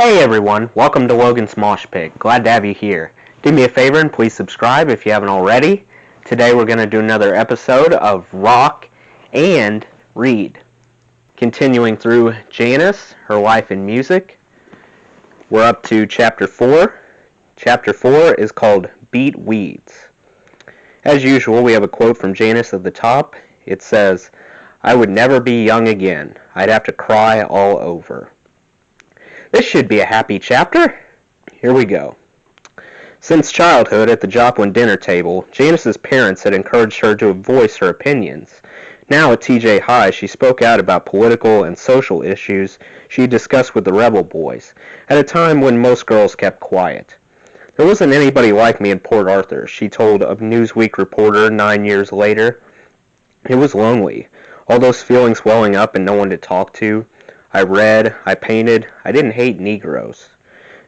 Hey everyone, welcome to Logan's Mosh Pit. Glad to have you here. Do me a favor and please subscribe if you haven't already. Today we're going to do another episode of Rock and Read. Continuing through Janis, Her Life in Music. We're up to Chapter 4. Chapter 4 is called Beat Weeds. As usual, we have a quote from Janis at the top. It says, "I would never be young again. I'd have to cry all over." This should be a happy chapter. Here we go. Since childhood at the Joplin dinner table, Janis's parents had encouraged her to voice her opinions. Now at TJ High, she spoke out about political and social issues she discussed with the rebel boys, at a time when most girls kept quiet. "There wasn't anybody like me in Port Arthur," she told a Newsweek reporter 9 years later. "It was lonely, all those feelings welling up and no one to talk to. I read, I painted, I didn't hate Negroes."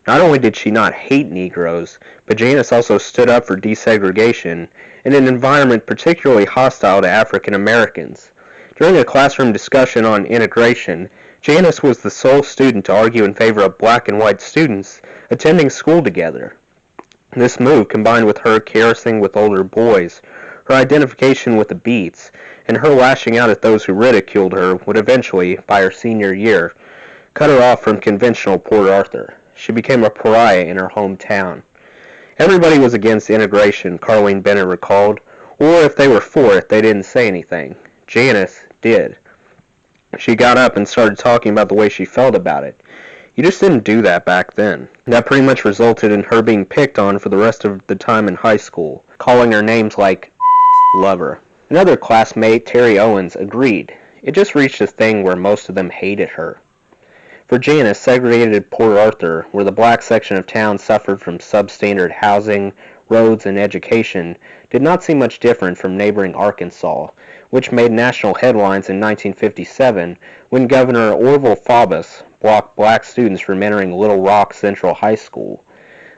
Not only did she not hate Negroes, but Janis also stood up for desegregation in an environment particularly hostile to African Americans. During a classroom discussion on integration, Janis was the sole student to argue in favor of black and white students attending school together. This move, combined with her caressing with older boys, her identification with the Beats, and her lashing out at those who ridiculed her, would eventually, by her senior year, cut her off from conventional Port Arthur. She became a pariah in her hometown. Everybody was against integration, Carlene Bennett recalled, or if they were for it, they didn't say anything. Janis did. She got up and started talking about the way she felt about it. You just didn't do that back then. That pretty much resulted in her being picked on for the rest of the time in high school, calling her names like lover. Another classmate, Terry Owens, agreed. It just reached a thing where most of them hated her. For Janis, segregated Port Arthur, where the black section of town suffered from substandard housing, roads, and education, did not seem much different from neighboring Arkansas, which made national headlines in 1957 when Governor Orville Faubus blocked black students from entering Little Rock Central High School.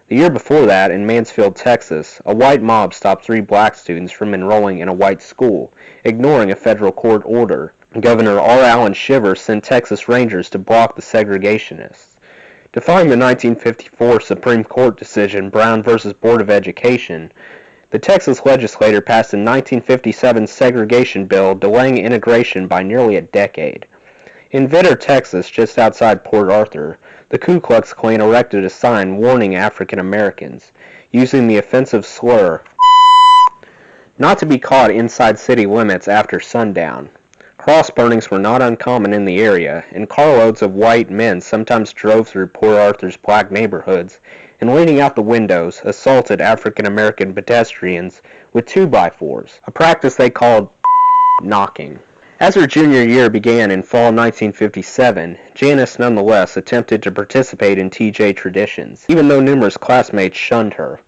The year before that, in Mansfield, Texas, a white mob stopped 3 black students from enrolling in a white school, ignoring a federal court order. Governor R. Allen Shivers sent Texas Rangers to block the segregationists. Defying the 1954 Supreme Court decision, Brown v. Board of Education, the Texas legislature passed a 1957 segregation bill delaying integration by nearly a decade. In Vitter, Texas, just outside Port Arthur, the Ku Klux Klan erected a sign warning African Americans, using the offensive slur, not to be caught inside city limits after sundown. Cross burnings were not uncommon in the area, and carloads of white men sometimes drove through Port Arthur's black neighborhoods and, leaning out the windows, assaulted African American pedestrians with 2x4s, a practice they called knocking. As her junior year began in fall 1957, Janis nonetheless attempted to participate in TJ traditions, even though numerous classmates shunned her.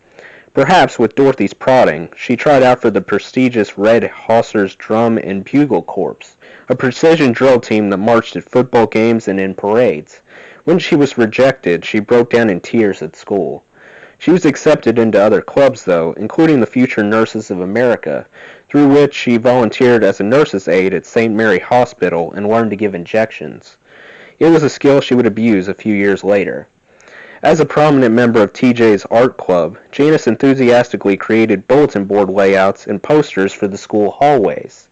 Perhaps with Dorothy's prodding, she tried out for the prestigious Red Hossers Drum and Bugle Corps, a precision drill team that marched at football games and in parades. When she was rejected, she broke down in tears at school. She was accepted into other clubs, though, including the Future Nurses of America, through which she volunteered as a nurse's aide at St. Mary Hospital and learned to give injections. It was a skill she would abuse a few years later. As a prominent member of TJ's art club, Janis enthusiastically created bulletin board layouts and posters for the school hallways.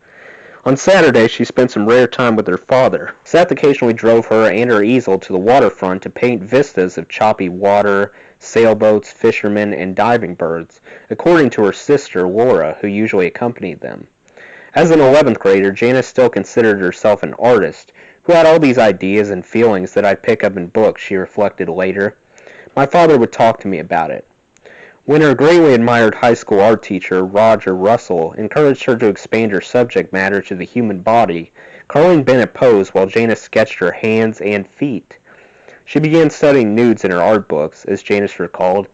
On Saturday, she spent some rare time with her father. Seth occasionally drove her and her easel to the waterfront to paint vistas of choppy water, sailboats, fishermen, and diving birds, according to her sister, Laura, who usually accompanied them. As an 11th grader, Janis still considered herself an artist, who had all these ideas and feelings that I'd pick up in books, she reflected later. My father would talk to me about it. When her greatly admired high school art teacher, Roger Russell, encouraged her to expand her subject matter to the human body, Carlene Bennett posed while Janis sketched her hands and feet. She began studying nudes in her art books, as Janis recalled.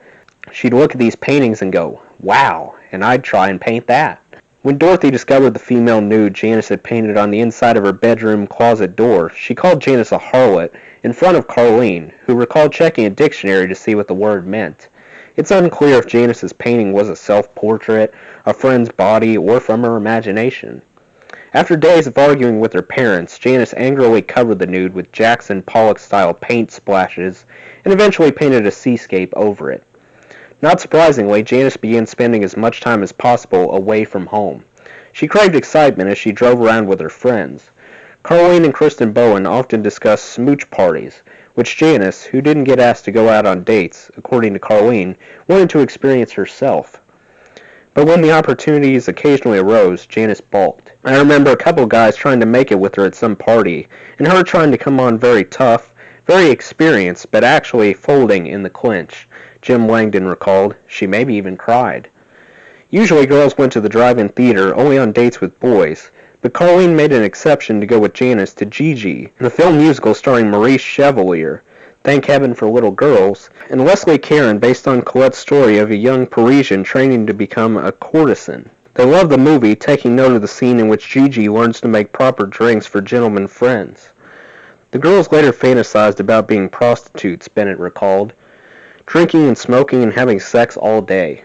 She'd look at these paintings and go, "Wow," and I'd try and paint that. When Dorothy discovered the female nude Janis had painted on the inside of her bedroom closet door, she called Janis a harlot in front of Carlene, who recalled checking a dictionary to see what the word meant. It's unclear if Janis's painting was a self-portrait, a friend's body, or from her imagination. After days of arguing with her parents, Janis angrily covered the nude with Jackson Pollock-style paint splashes and eventually painted a seascape over it. Not surprisingly, Janis began spending as much time as possible away from home. She craved excitement as she drove around with her friends. Carlene and Kristen Bowen often discussed smooch parties, which Janis, who didn't get asked to go out on dates, according to Carlene, wanted to experience herself. But when the opportunities occasionally arose, Janis balked. I remember a couple guys trying to make it with her at some party, and her trying to come on very tough, very experienced, but actually folding in the clinch. Jim Langdon recalled. She maybe even cried. Usually girls went to the drive-in theater only on dates with boys, but Carlene made an exception to go with Janis to Gigi, the film musical starring Maurice Chevalier, Thank Heaven for Little Girls, and Leslie Caron based on Colette's story of a young Parisian training to become a courtesan. They loved the movie, taking note of the scene in which Gigi learns to make proper drinks for gentlemen friends. The girls later fantasized about being prostitutes, Bennett recalled, drinking and smoking and having sex all day.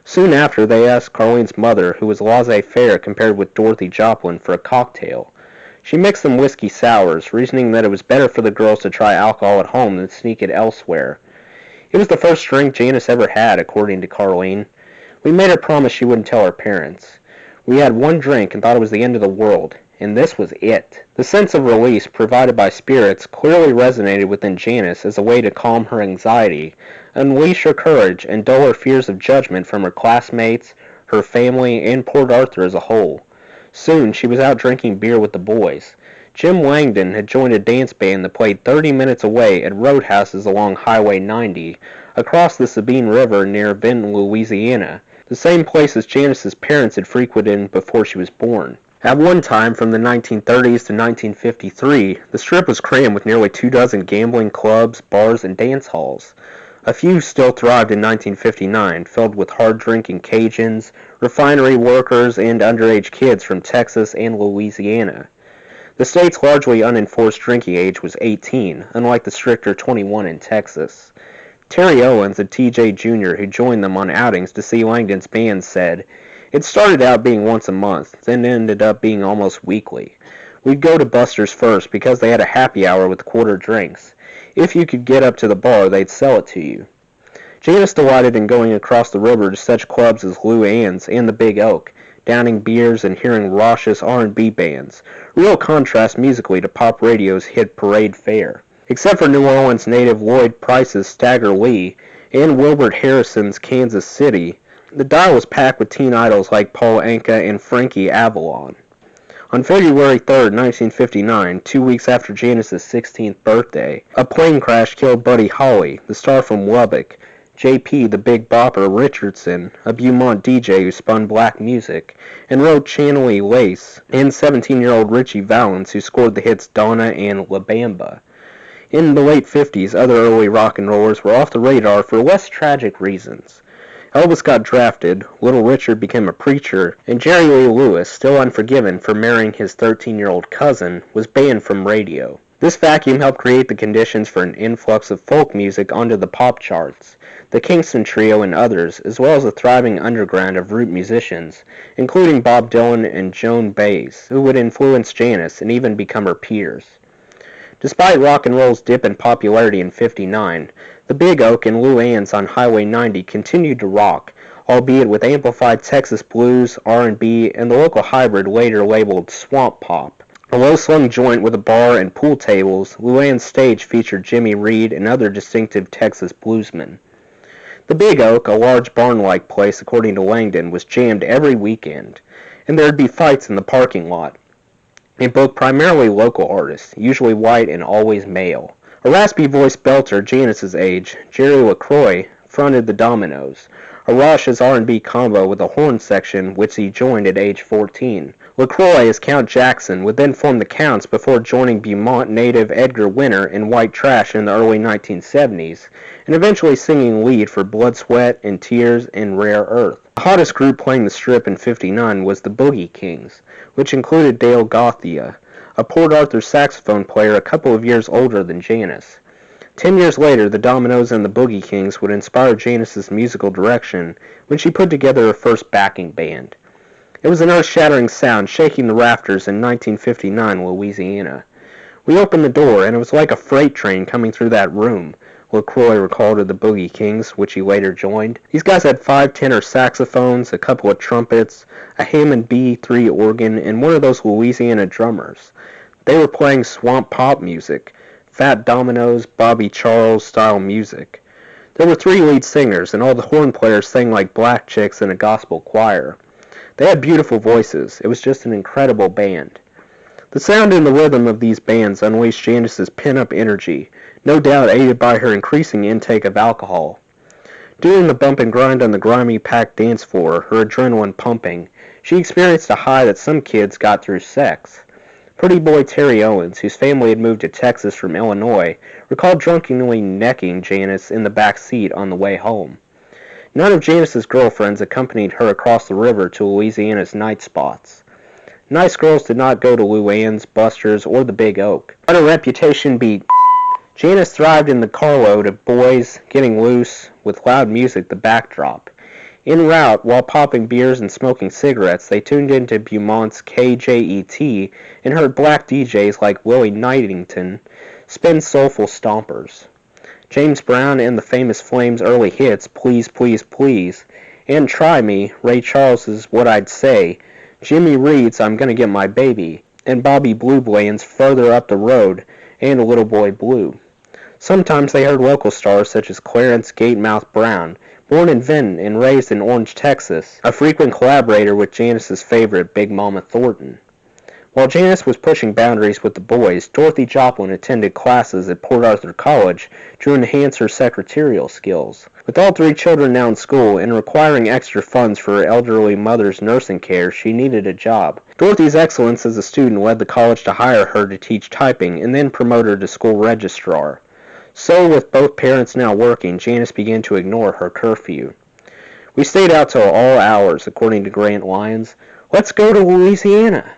Soon after, they asked Carlene's mother, who was laissez-faire compared with Dorothy Joplin, for a cocktail. She mixed them whiskey sours, reasoning that it was better for the girls to try alcohol at home than sneak it elsewhere. It was the first drink Janis ever had, according to Carlene. We made her promise she wouldn't tell her parents. We had one drink and thought it was the end of the world, and this was it. The sense of release provided by spirits clearly resonated within Janis as a way to calm her anxiety, unleash her courage, and dull her fears of judgment from her classmates, her family, and Port Arthur as a whole. Soon she was out drinking beer with the boys. Jim Langdon had joined a dance band that played 30 minutes away at roadhouses along Highway 90, across the Sabine River near Benton, Louisiana, the same place as Janis's parents had frequented before she was born. At one time, from the 1930s to 1953, the Strip was crammed with nearly 24 gambling clubs, bars, and dance halls. A few still thrived in 1959, filled with hard-drinking Cajuns, refinery workers, and underage kids from Texas and Louisiana. The state's largely unenforced drinking age was 18, unlike the stricter 21 in Texas. Terry Owens, a TJ Jr. who joined them on outings to see Langdon's band, said, "It started out being once a month, then ended up being almost weekly. We'd go to Buster's first because they had a happy hour with quarter drinks. If you could get up to the bar, they'd sell it to you." Janis delighted in going across the river to such clubs as Lou Ann's and the Big Oak, downing beers and hearing raucous R&B bands, real contrast musically to pop radio's hit Parade Fair. Except for New Orleans native Lloyd Price's Stagger Lee and Wilbert Harrison's Kansas City, the dial was packed with teen idols like Paul Anka and Frankie Avalon. On February 3, 1959, 2 weeks after Janis's 16th birthday, a plane crash killed Buddy Holly, the star from Lubbock, J.P. the Big Bopper Richardson, a Beaumont DJ who spun black music, and wrote Channelie Lace, and 17-year-old Richie Valens who scored the hits Donna and La Bamba. In the late 50s, other early rock and rollers were off the radar for less tragic reasons. Elvis got drafted, Little Richard became a preacher, and Jerry Lee Lewis, still unforgiven for marrying his 13-year-old cousin, was banned from radio. This vacuum helped create the conditions for an influx of folk music onto the pop charts, the Kingston Trio and others, as well as a thriving underground of root musicians, including Bob Dylan and Joan Baez, who would influence Janis and even become her peers. Despite rock and roll's dip in popularity in '59, the Big Oak and Lou Ann's on Highway 90 continued to rock, albeit with amplified Texas blues, R&B, and the local hybrid later labeled swamp pop. A low-slung joint with a bar and pool tables, Lou Ann's stage featured Jimmy Reed and other distinctive Texas bluesmen. The Big Oak, a large barn-like place according to Langdon, was jammed every weekend, and there'd be fights in the parking lot. It booked primarily local artists, usually white and always male. A raspy-voiced belter Janis's age, Jerry LaCroix, fronted the Dominoes, a raucous R&B combo with a horn section which he joined at age 14. LaCroix, as Count Jackson, would then form the Counts before joining Beaumont native Edgar Winter in White Trash in the early 1970s, and eventually singing lead for Blood, Sweat, and Tears and Rare Earth. The hottest group playing the Strip in '59 was the Boogie Kings, which included Dale Gothia, a Port Arthur saxophone player a couple of years older than Janis. 10 years later, the Dominoes and the Boogie Kings would inspire Janis's musical direction when she put together her first backing band. It was an earth-shattering sound shaking the rafters in 1959 Louisiana. We opened the door, and it was like a freight train coming through that room, LaCroix recalled of the Boogie Kings, which he later joined. These guys had 5 tenor saxophones, a couple of trumpets, a Hammond B3 organ, and one of those Louisiana drummers. They were playing swamp pop music, Fat Dominoes, Bobby Charles style music. There were 3 lead singers, and all the horn players sang like black chicks in a gospel choir. They had beautiful voices. It was just an incredible band. The sound and the rhythm of these bands unleashed Janis's pent-up energy, no doubt aided by her increasing intake of alcohol. Doing the bump and grind on the grimy, packed dance floor, her adrenaline pumping, she experienced a high that some kids got through sex. Pretty boy Terry Owens, whose family had moved to Texas from Illinois, recalled drunkenly necking Janis in the back seat on the way home. None of Janis's girlfriends accompanied her across the river to Louisiana's night spots. Nice girls did not go to Luann's, Buster's, or the Big Oak. But her reputation beat. Janis thrived in the carload of boys getting loose with loud music the backdrop. En route, while popping beers and smoking cigarettes, they tuned into Beaumont's KJET and heard black DJs like Willie Knightington spin soulful stompers. James Brown and the Famous Flames' early hits, Please, Please, Please, and Try Me, Ray Charles's What I'd Say, Jimmy Reed's I'm Gonna Get My Baby, and Bobby Blue Bland's Further Up the Road, and Little Boy Blue. Sometimes they heard local stars such as Clarence Gatemouth Brown, born in Vinton and raised in Orange, Texas, a frequent collaborator with Janis's favorite Big Mama Thornton. While Janis was pushing boundaries with the boys, Dorothy Joplin attended classes at Port Arthur College to enhance her secretarial skills. With all 3 children now in school and requiring extra funds for her elderly mother's nursing care, she needed a job. Dorothy's excellence as a student led the college to hire her to teach typing and then promote her to school registrar. So, with both parents now working, Janis began to ignore her curfew. We stayed out till all hours, according to Grant Lyons. Let's go to Louisiana.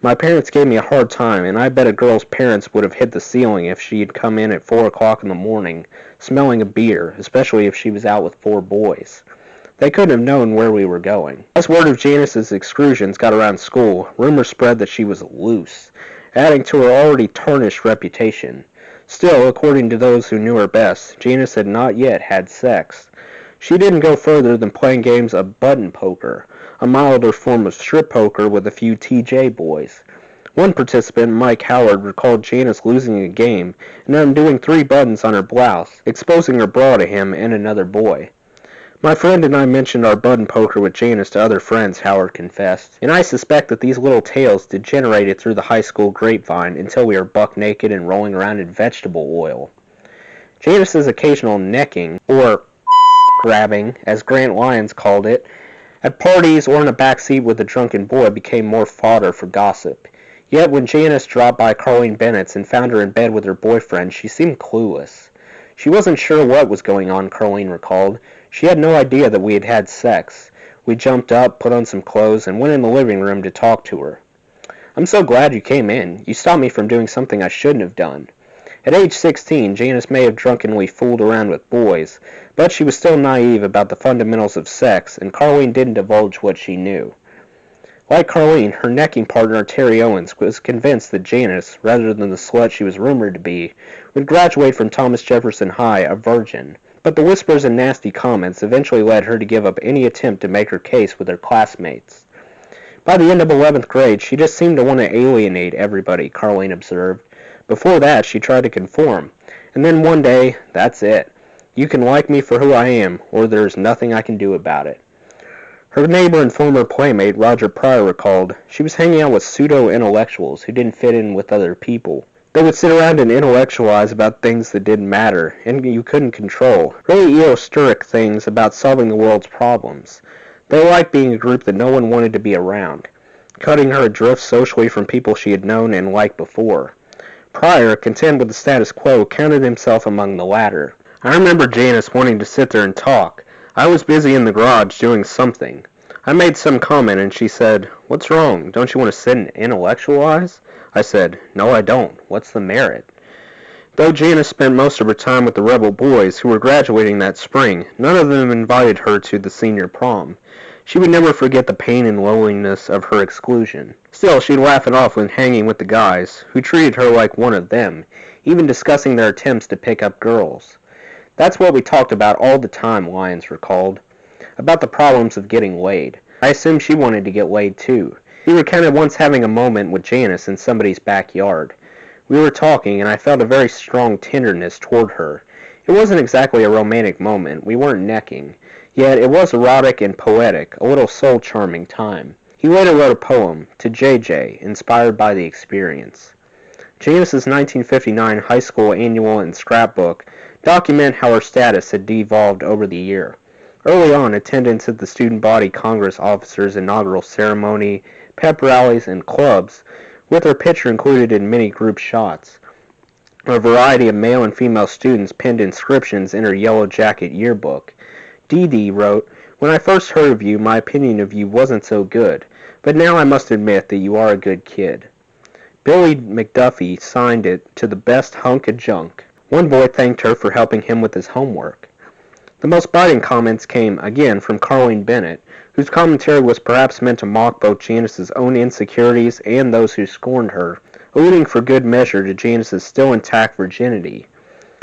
My parents gave me a hard time, and I bet a girl's parents would have hit the ceiling if she had come in at 4 o'clock in the morning, smelling of beer, especially if she was out with 4 boys. They couldn't have known where we were going. As word of Janis's excursions got around school, rumors spread that she was loose, adding to her already tarnished reputation. Still, according to those who knew her best, Janis had not yet had sex. She didn't go further than playing games of button poker, a milder form of strip poker with a few TJ boys. One participant, Mike Howard, recalled Janis losing a game and undoing 3 buttons on her blouse, exposing her bra to him and another boy. My friend and I mentioned our button poker with Janis to other friends, Howard confessed, and I suspect that these little tales degenerated through the high school grapevine until we were buck naked and rolling around in vegetable oil. Janis's occasional necking, or grabbing, as Grant Lyons called it, at parties or in a backseat with a drunken boy became more fodder for gossip. Yet when Janis dropped by Carlene Bennett's and found her in bed with her boyfriend, she seemed clueless. She wasn't sure what was going on, Carlene recalled. She had no idea that we had had sex. We jumped up, put on some clothes, and went in the living room to talk to her. I'm so glad you came in. You stopped me from doing something I shouldn't have done. At age 16, Janis may have drunkenly fooled around with boys, but she was still naive about the fundamentals of sex, and Carlene didn't divulge what she knew. Like Carlene, her necking partner Terry Owens was convinced that Janis, rather than the slut she was rumored to be, would graduate from Thomas Jefferson High a virgin. But the whispers and nasty comments eventually led her to give up any attempt to make her case with her classmates. By the end of 11th grade, she just seemed to want to alienate everybody, Carlene observed. Before that, she tried to conform. And then one day, that's it. You can like me for who I am, or there's nothing I can do about it. Her neighbor and former playmate, Roger Pryor, recalled, she was hanging out with pseudo-intellectuals who didn't fit in with other people. They would sit around and intellectualize about things that didn't matter, and you couldn't control. Really esoteric things about solving the world's problems. They liked being a group that no one wanted to be around, cutting her adrift socially from people she had known and liked before. Pryor, content with the status quo, counted himself among the latter. I remember Janis wanting to sit there and talk. I was busy in the garage doing something. I made some comment and she said, "What's wrong? Don't you want to sit and intellectualize?" I said, "No, I don't. What's the merit?" Though Janis spent most of her time with the rebel boys who were graduating that spring, none of them invited her to the senior prom. She would never forget the pain and loneliness of her exclusion. Still, she'd laugh it off when hanging with the guys, who treated her like one of them, even discussing their attempts to pick up girls. That's what we talked about all the time, Lyons recalled, about the problems of getting laid. I assumed she wanted to get laid too. We recounted once having a moment with Janis in somebody's backyard. We were talking, and I felt a very strong tenderness toward her. It wasn't exactly a romantic moment. We weren't necking. Yet it was erotic and poetic, a little soul-charming time. He later wrote a poem, to J.J., inspired by the experience. Janis's 1959 high school annual and scrapbook document how her status had devolved over the year. Early on, attendance at the Student Body Congress officers' inaugural ceremony, pep rallies, and clubs, with her picture included in many group shots. A variety of male and female students penned inscriptions in her Yellow Jacket yearbook. Dee Dee wrote, "When I first heard of you, my opinion of you wasn't so good, but now I must admit that you are a good kid." Billy McDuffie signed it to the best hunk of junk. One boy thanked her for helping him with his homework. The most biting comments came, again, from Carleen Bennett, whose commentary was perhaps meant to mock both Janis's own insecurities and those who scorned her, alluding for good measure to Janis's still intact virginity.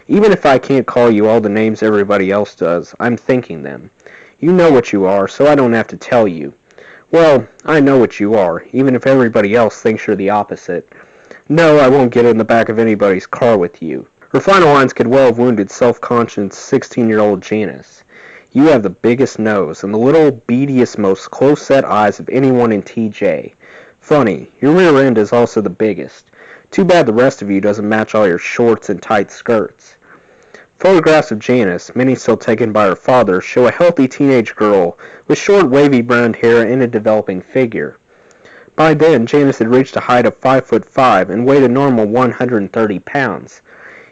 "Even if I can't call you all the names everybody else does, I'm thinking them. You know what you are, so I don't have to tell you. Well, I know what you are, even if everybody else thinks you're the opposite. No, I won't get in the back of anybody's car with you." Her final lines could well have wounded self-conscious 16-year-old Janis. "You have the biggest nose and the little, beadiest, most close-set eyes of anyone in TJ. Funny, your rear end is also the biggest. Too bad the rest of you doesn't match all your shorts and tight skirts." Photographs of Janis, many still taken by her father, show a healthy teenage girl with short, wavy brown hair and a developing figure. By then, Janis had reached a height of 5'5" and weighed a normal 130 pounds.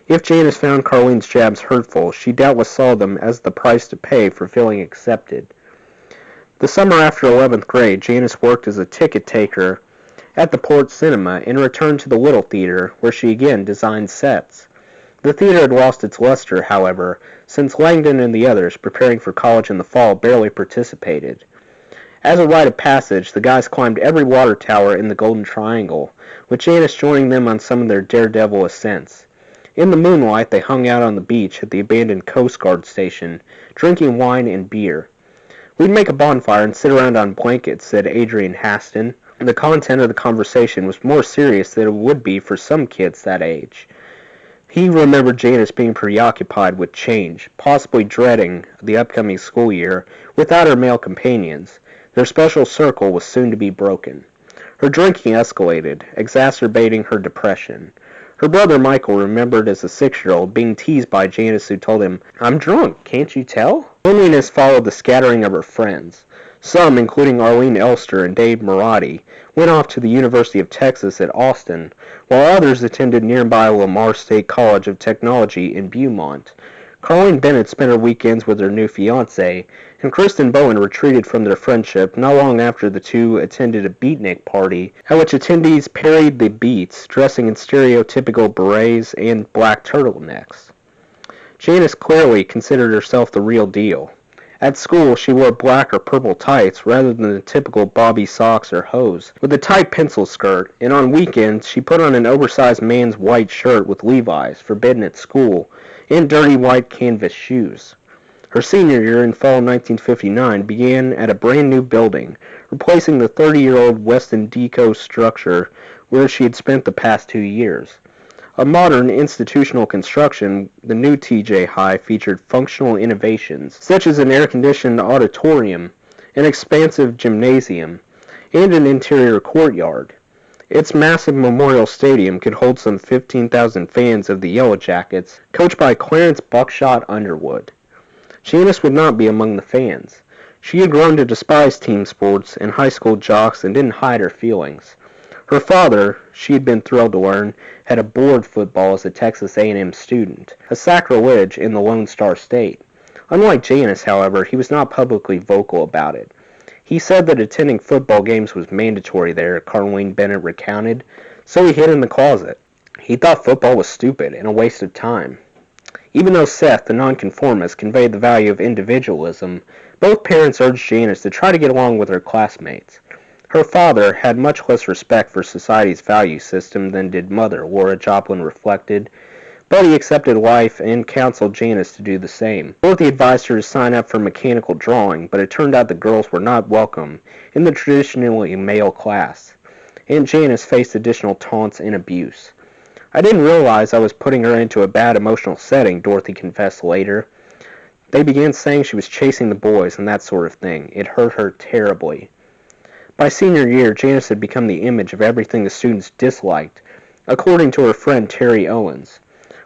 If Janis found Carleen's jabs hurtful, she doubtless saw them as the price to pay for feeling accepted. The summer after 11th grade, Janis worked as a ticket taker at the Port Cinema and returned to the Little Theater, where she again designed sets. The theater had lost its luster, however, since Langdon and the others, preparing for college in the fall, barely participated. As a rite of passage, the guys climbed every water tower in the Golden Triangle, with Janis joining them on some of their daredevil ascents. In the moonlight, they hung out on the beach at the abandoned Coast Guard station, drinking wine and beer. "We'd make a bonfire and sit around on blankets," said Adrian Haston. The content of the conversation was more serious than it would be for some kids that age. He remembered Janis being preoccupied with change, possibly dreading the upcoming school year without her male companions. Their special circle was soon to be broken. Her drinking escalated, exacerbating her depression. Her brother Michael remembered as a 6-year-old being teased by Janis, who told him, "I'm drunk, can't you tell?" Loneliness followed the scattering of her friends. Some, including Arlene Elster and Dave Marotti, went off to the University of Texas at Austin, while others attended nearby Lamar State College of Technology in Beaumont. Carleen Bennett spent her weekends with her new fiancé, and Kristen Bowen retreated from their friendship not long after the two attended a beatnik party at which attendees parried the beats, dressing in stereotypical berets and black turtlenecks. Janis clearly considered herself the real deal. At school, she wore black or purple tights rather than the typical bobby socks or hose, with a tight pencil skirt, and on weekends she put on an oversized man's white shirt with Levi's, forbidden at school, and dirty white canvas shoes. Her senior year in fall 1959 began at a brand new building, replacing the 30-year-old Weston Deco structure where she had spent the past 2 years. A modern institutional construction, the new TJ High featured functional innovations, such as an air-conditioned auditorium, an expansive gymnasium, and an interior courtyard. Its massive memorial stadium could hold some 15,000 fans of the Yellow Jackets, coached by Clarence Buckshot Underwood. Janis would not be among the fans. She had grown to despise team sports and high school jocks and didn't hide her feelings. Her father, she had been thrilled to learn, had abhorred football as a Texas A&M student, a sacrilege in the Lone Star State. Unlike Janis, however, he was not publicly vocal about it. He said that attending football games was mandatory there, Carleen Bennett recounted, so he hid in the closet. He thought football was stupid and a waste of time. Even though Seth, the nonconformist, conveyed the value of individualism, both parents urged Janis to try to get along with her classmates. Her father had much less respect for society's value system than did Mother, Laura Joplin reflected, but he accepted life and counseled Janis to do the same. Dorothy advised her to sign up for mechanical drawing, but it turned out the girls were not welcome in the traditionally male class, and Janis faced additional taunts and abuse. I didn't realize I was putting her into a bad emotional setting, Dorothy confessed later. They began saying she was chasing the boys and that sort of thing. It hurt her terribly. By senior year, Janis had become the image of everything the students disliked, according to her friend Terry Owens.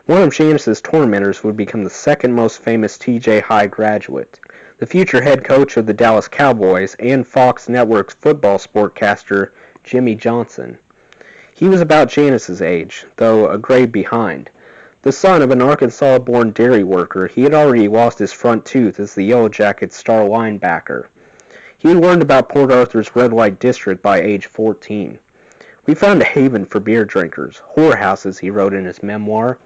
One of Janis's tormentors would become the second most famous TJ High graduate, the future head coach of the Dallas Cowboys and Fox Network's football sportcaster Jimmy Johnson. He was about Janis's age, though a grade behind. The son of an Arkansas-born dairy worker, he had already lost his front tooth as the Yellow Jackets' star linebacker. He had learned about Port Arthur's red light district by age 14. We found a haven for beer drinkers, whorehouses, he wrote in his memoir.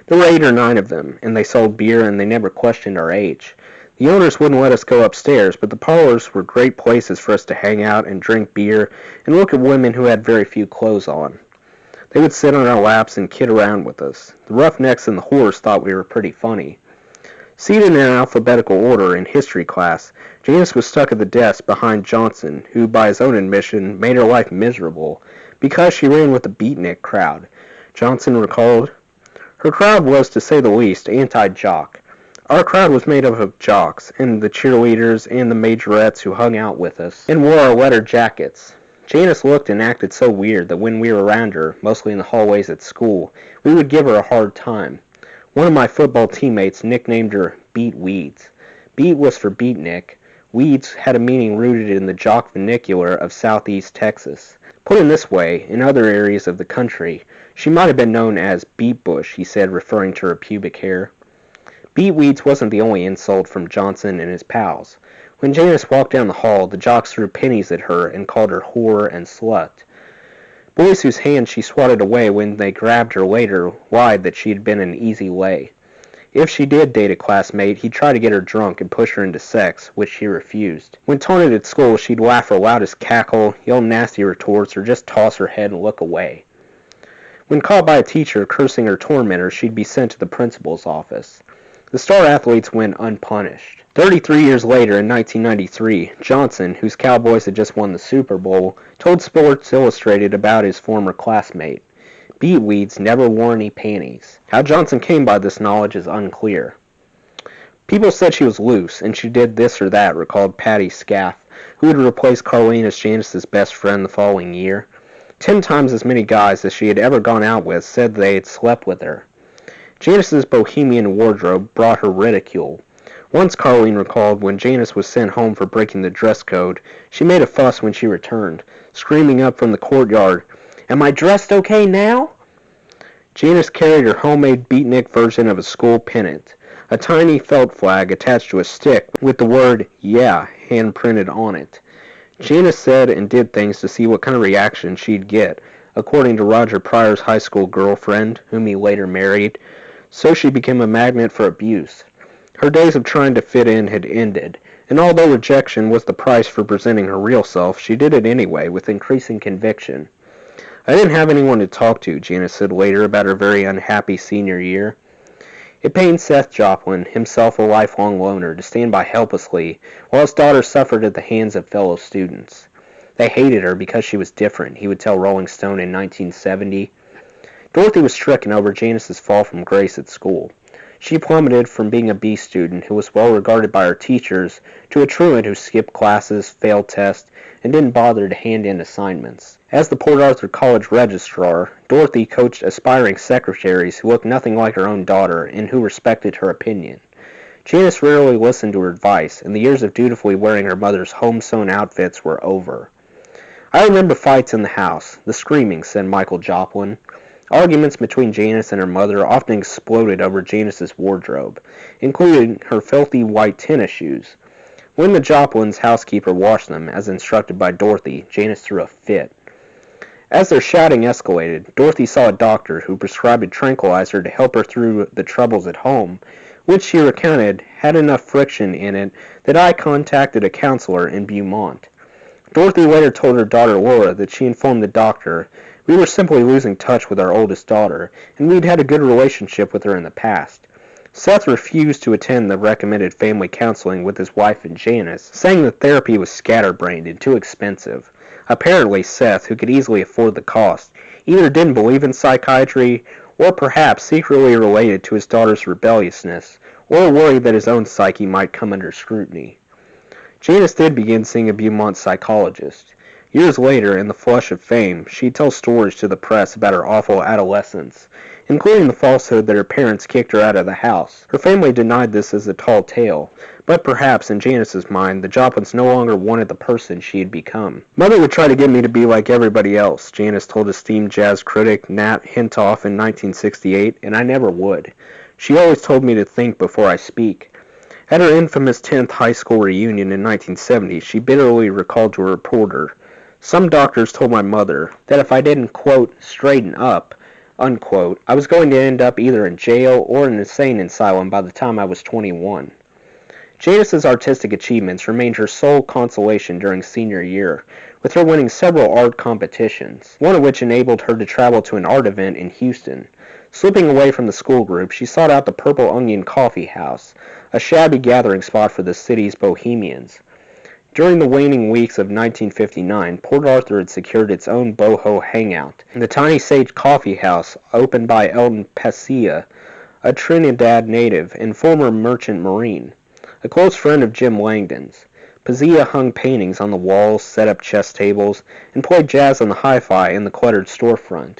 There were 8 or 9 of them, and they sold beer and they never questioned our age. The owners wouldn't let us go upstairs, but the parlors were great places for us to hang out and drink beer and look at women who had very few clothes on. They would sit on our laps and kid around with us. The roughnecks and the whores thought we were pretty funny. Seated in alphabetical order in history class, Janis was stuck at the desk behind Johnson, who, by his own admission, made her life miserable because she ran with the beatnik crowd. Johnson recalled, "Her crowd was, to say the least, anti-jock. Our crowd was made up of jocks, and the cheerleaders, and the majorettes who hung out with us, and wore our leather jackets. Janis looked and acted so weird that when we were around her, mostly in the hallways at school, we would give her a hard time. One of my football teammates nicknamed her Beat Weeds. Beat was for beatnik. Weeds had a meaning rooted in the jock vernacular of southeast Texas. Put in this way, in other areas of the country, she might have been known as Beat Bush," he said, referring to her pubic hair. Beat Weeds wasn't the only insult from Johnson and his pals. When Janis walked down the hall, the jocks threw pennies at her and called her whore and slut. Boys whose hands she swatted away when they grabbed her later lied that she had been an easy lay. If she did date a classmate, he'd try to get her drunk and push her into sex, which she refused. When taunted at school, she'd laugh her loudest cackle, yell nasty retorts, or just toss her head and look away. When caught by a teacher cursing her tormentor, she'd be sent to the principal's office. The star athletes went unpunished. 33 years later, in 1993, Johnson, whose Cowboys had just won the Super Bowl, told Sports Illustrated about his former classmate. Beat Weeds never wore any panties. How Johnson came by this knowledge is unclear. People said she was loose, and she did this or that, recalled Patty Scaff, who would replace Carlene as Janis's best friend the following year. 10 times as many guys as she had ever gone out with said they had slept with her. Janis's bohemian wardrobe brought her ridicule. Once, Carlene recalled, when Janis was sent home for breaking the dress code, she made a fuss when she returned, screaming up from the courtyard, "Am I dressed okay now?" Janis carried her homemade beatnik version of a school pennant, a tiny felt flag attached to a stick with the word "Yeah" hand-printed on it. Janis said and did things to see what kind of reaction she'd get, according to Roger Pryor's high school girlfriend, whom he later married, so she became a magnet for abuse. Her days of trying to fit in had ended, and although rejection was the price for presenting her real self, she did it anyway, with increasing conviction. "I didn't have anyone to talk to," Janis said later about her very unhappy senior year. It pained Seth Joplin, himself a lifelong loner, to stand by helplessly while his daughter suffered at the hands of fellow students. They hated her because she was different, he would tell Rolling Stone in 1970. Dorothy was stricken over Janis's fall from grace at school. She plummeted from being a B student who was well regarded by her teachers to a truant who skipped classes, failed tests, and didn't bother to hand in assignments. As the Port Arthur College registrar, Dorothy coached aspiring secretaries who looked nothing like her own daughter and who respected her opinion. Janis rarely listened to her advice, and the years of dutifully wearing her mother's home-sewn outfits were over. "I remember fights in the house, the screaming," said Michael Joplin. Arguments between Janis and her mother often exploded over Janis's wardrobe, including her filthy white tennis shoes. When the Joplins' housekeeper washed them, as instructed by Dorothy, Janis threw a fit. As their shouting escalated, Dorothy saw a doctor who prescribed a tranquilizer to help her through the troubles at home, which she recounted had enough friction in it that I contacted a counselor in Beaumont. Dorothy later told her daughter Laura that she informed the doctor we were simply losing touch with our oldest daughter, and we'd had a good relationship with her in the past. Seth refused to attend the recommended family counseling with his wife and Janis, saying that therapy was scatterbrained and too expensive. Apparently, Seth, who could easily afford the cost, either didn't believe in psychiatry or perhaps secretly related to his daughter's rebelliousness, or worried that his own psyche might come under scrutiny. Janis did begin seeing a Beaumont psychologist. Years later, in the flush of fame, she'd tell stories to the press about her awful adolescence, including the falsehood that her parents kicked her out of the house. Her family denied this as a tall tale, but perhaps in Janis's mind, the Joplins no longer wanted the person she had become. Mother would try to get me to be like everybody else, Janis told esteemed jazz critic Nat Hintoff in 1968, and I never would. She always told me to think before I speak. At her infamous 10th high school reunion in 1970, she bitterly recalled to a reporter, "Some doctors told my mother that if I didn't, quote, straighten up, unquote, I was going to end up either in jail or an insane asylum by the time I was 21. Janis's artistic achievements remained her sole consolation during senior year, with her winning several art competitions, one of which enabled her to travel to an art event in Houston. Slipping away from the school group, she sought out the Purple Onion Coffee House, a shabby gathering spot for the city's bohemians. During the waning weeks of 1959, Port Arthur had secured its own boho hangout. The tiny Sage Coffee House, opened by Elton Pasilla, a Trinidad native and former merchant marine, a close friend of Jim Langdon's. Pasilla hung paintings on the walls, set up chess tables, and played jazz on the hi-fi in the cluttered storefront.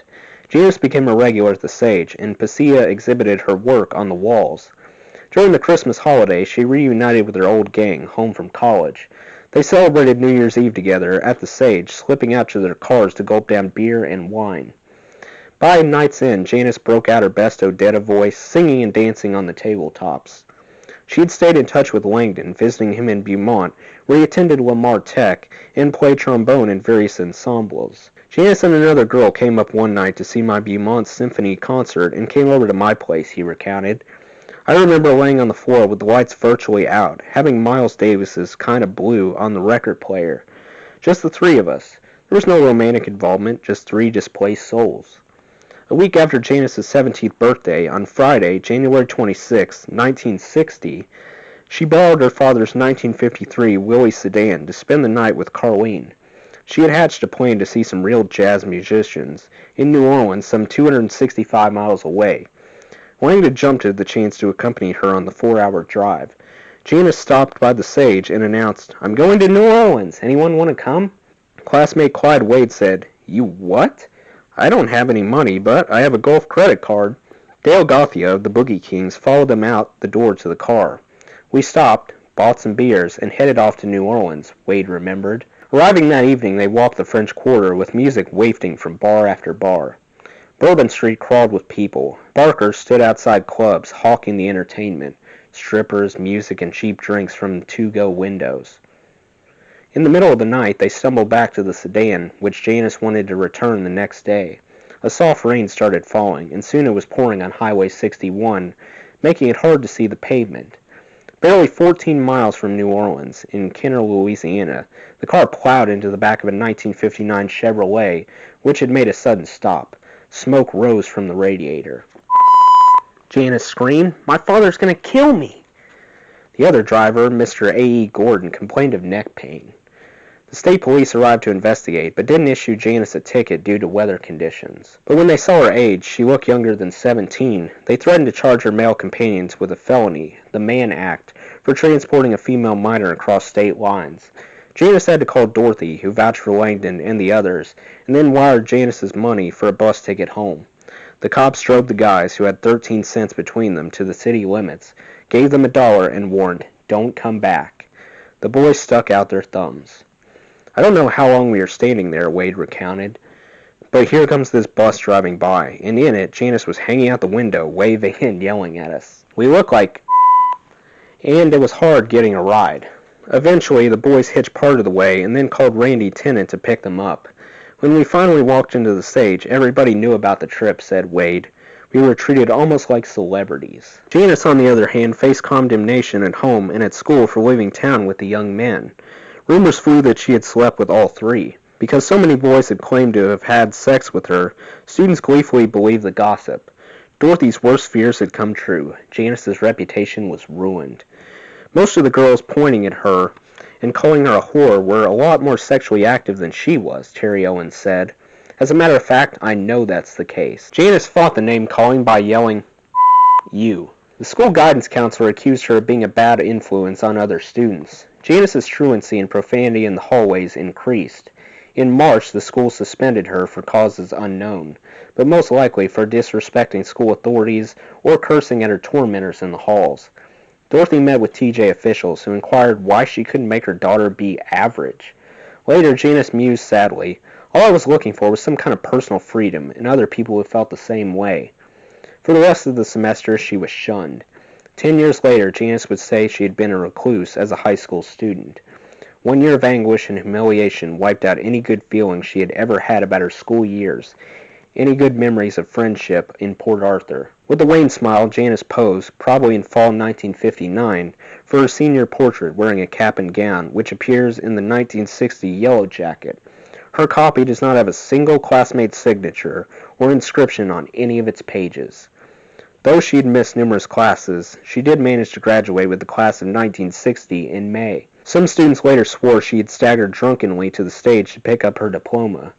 Janis became a regular at the Sage, and Pasilla exhibited her work on the walls. During the Christmas holiday, she reunited with her old gang, home from college. They celebrated New Year's Eve together at the Sage, slipping out to their cars to gulp down beer and wine. By night's end, Janis broke out her best Odetta voice, singing and dancing on the tabletops. She had stayed in touch with Langdon, visiting him in Beaumont, where he attended Lamar Tech and played trombone in various ensembles. Janis and another girl came up one night to see my Beaumont Symphony concert and came over to my place, he recounted. I remember laying on the floor with the lights virtually out, having Miles Davis's Kinda Blue on the record player. Just the three of us. There was no romantic involvement, just three displaced souls. A week after Janis's 17th birthday, on Friday, January 26, 1960, she borrowed her father's 1953 Willys sedan to spend the night with Carlene. She had hatched a plan to see some real jazz musicians in New Orleans, some 265 miles away. Langdon jumped at the chance to accompany her on the 4-hour drive. Janis stopped by the Sage and announced, "I'm going to New Orleans. Anyone want to come?" Classmate Clyde Wade said, "You what?" "I don't have any money, but I have a Gulf credit card." Dale Gothia of the Boogie Kings followed them out the door to the car. "We stopped, bought some beers, and headed off to New Orleans," Wade remembered. Arriving that evening, they walked the French Quarter with music wafting from bar after bar. Bourbon Street crawled with people. Barkers stood outside clubs, hawking the entertainment, strippers, music, and cheap drinks from to-go windows. In the middle of the night, they stumbled back to the sedan, which Janis wanted to return the next day. A soft rain started falling, and soon it was pouring on Highway 61, making it hard to see the pavement. Barely 14 miles from New Orleans, in Kenner, Louisiana, the car plowed into the back of a 1959 Chevrolet, which had made a sudden stop. Smoke rose from the radiator. Janis screamed, "My father's going to kill me!" The other driver, Mr. A.E. Gordon, complained of neck pain. The state police arrived to investigate, but didn't issue Janis a ticket due to weather conditions. But when they saw her age, she looked younger than 17, they threatened to charge her male companions with a felony, the Mann Act, for transporting a female minor across state lines. Janis had to call Dorothy, who vouched for Langdon and the others, and then wired Janis's money for a bus ticket home. The cops drove the guys, who had 13 cents between them, to the city limits, gave them $1, and warned, "Don't come back." The boys stuck out their thumbs. "I don't know how long we were standing there," Wade recounted, "but here comes this bus driving by, and in it, Janis was hanging out the window, waving and yelling at us. We looked like and it was hard getting a ride. Eventually, the boys hitched part of the way and then called Randy Tennant to pick them up. When we finally walked into the stage, everybody knew about the trip, said Wade. We were treated almost like celebrities. Janis, on the other hand, faced condemnation at home and at school for leaving town with the young men. Rumors flew that she had slept with all three. Because so many boys had claimed to have had sex with her, students gleefully believed the gossip. Dorothy's worst fears had come true. Janis's reputation was ruined. Most of the girls pointing at her and calling her a whore were a lot more sexually active than she was, Terry Owens said. As a matter of fact, I know that's the case. Janis fought the name-calling by yelling, "You." The school guidance counselor accused her of being a bad influence on other students. Janis's truancy and profanity in the hallways increased. In March, the school suspended her for causes unknown, but most likely for disrespecting school authorities or cursing at her tormentors in the halls. Dorothy met with TJ officials, who inquired why she couldn't make her daughter be average. Later, Janis mused sadly, "All I was looking for was some kind of personal freedom, and other people who felt the same way." For the rest of the semester, she was shunned. 10 years later, Janis would say she had been a recluse as a high school student. 1 year of anguish and humiliation wiped out any good feelings she had ever had about her school years, any good memories of friendship in Port Arthur. With a wan smile, Janis posed, probably in fall 1959, for her senior portrait wearing a cap and gown, which appears in the 1960 Yellow Jacket. Her copy does not have a single classmate's signature or inscription on any of its pages. Though she had missed numerous classes, she did manage to graduate with the class of 1960 in May. Some students later swore she had staggered drunkenly to the stage to pick up her diploma.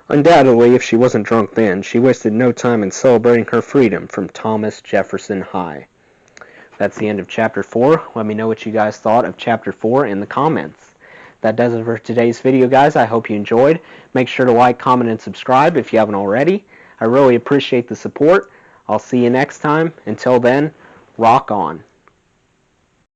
Undoubtedly, if she wasn't drunk then, she wasted no time in celebrating her freedom from Thomas Jefferson High. That's the end of Chapter 4. Let me know what you guys thought of Chapter 4 in the comments. That does it for today's video, guys. I hope you enjoyed. Make sure to like, comment, and subscribe if you haven't already. I really appreciate the support. I'll see you next time. Until then, rock on.